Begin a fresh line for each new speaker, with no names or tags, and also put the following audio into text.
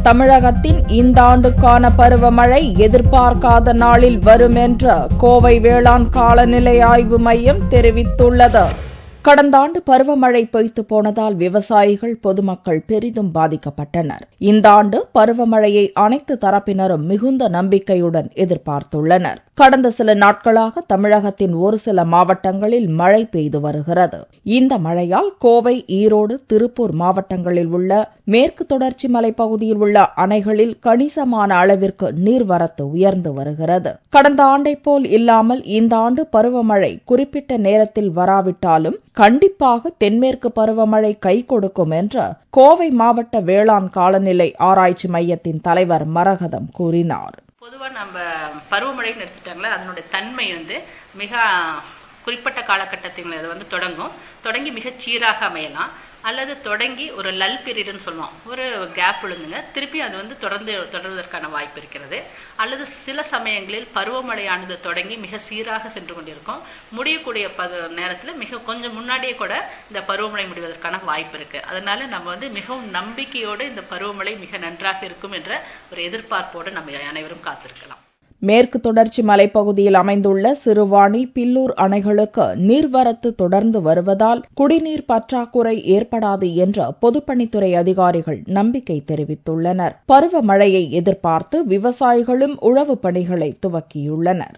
தமிழகத்தின் இந்த ஆண்டுக்கான பருவமழை எதிர்பார்க்காத நாளில் வரும் என்று கோவை வேளாண் காலநிலை ஆய்வு மையம் தெரிவித்துள்ளது. கடந்த ஆண்டு பருவமழை பொய்த்து போனதால் விவசாயிகள், பொதுமக்கள் பெரிதும் பாதிக்கப்பட்டனர். இந்த ஆண்டு பருவமழையை அனைத்து தரப்பினரும் மிகுந்த நம்பிக்கையுடன் எதிர்பார்த்துள்ளனர். கடந்த சில நாட்களாக தமிழகத்தின் ஒரு சில மாவட்டங்களில் மழை பெய்து வருகிறது. இந்த மழையால் கோவை, ஈரோடு, திருப்பூர் மாவட்டங்களில் உள்ள மேற்கு தொடர்ச்சி மலைப்பகுதியில் உள்ள அணைகளில் கணிசமான அளவிற்கு நீர்வரத்து உயர்ந்து வருகிறது. கடந்த ஆண்டைப் போல் இல்லாமல் இந்த ஆண்டு பருவமழை குறிப்பிட்ட நேரத்தில் வராவிட்டாலும் கண்டிப்பாக தென்மேற்கு பருவமழை கை கொடுக்கும் என்று கோவை மாவட்ட வேளாண் காலநிலை ஆராய்ச்சி மையத்தின் தலைவர் மரகதம் கூறினார்.
பொதுவாக நம்ம பருவமழைன்னு எடுத்துட்டாங்களே, அதனுடைய தன்மை மிக குறிப்பிட்ட காலகட்டத்தில் தொடங்கி மிகச் சீராக அமையலாம், அல்லது தொடங்கி ஒரு லல் பீரியட்னு சொல்லுவோம், ஒரு கேப் விழுந்துங்க திருப்பி அது தொடர்வதற்கான வாய்ப்பு இருக்கிறது. அல்லது சில சமயங்களில் பருவமழையானது தொடங்கி மிக சீராக சென்று கொண்டிருக்கும், முடியக்கூடிய நேரத்தில் கொஞ்சம் முன்னாடியே கூட இந்த பருவமழை முடிவதற்கான வாய்ப்பு இருக்கு. அதனால நம்ம மிகவும் நம்பிக்கையோடு இந்த பருவமழை மிக நன்றாக இருக்கும் என்ற ஒரு எதிர்பார்ப்போடு நம்ம அனைவரும் காத்திருக்கலாம்.
மேற்கு தொடர்ச்சி மலைப்பகுதியில் அமைந்துள்ள சிறுவாணி, பில்லூர் அணைகளுக்கு நீர்வரத்து தொடர்ந்து வருவதால் குடிநீர் பற்றாக்குறை ஏற்படாது என்று பொதுப்பணித்துறை அதிகாரிகள் நம்பிக்கை தெரிவித்துள்ளனர். பருவமழையை எதிர்பார்த்து விவசாயிகளும் உழவு பணிகளை துவக்கியுள்ளனர்.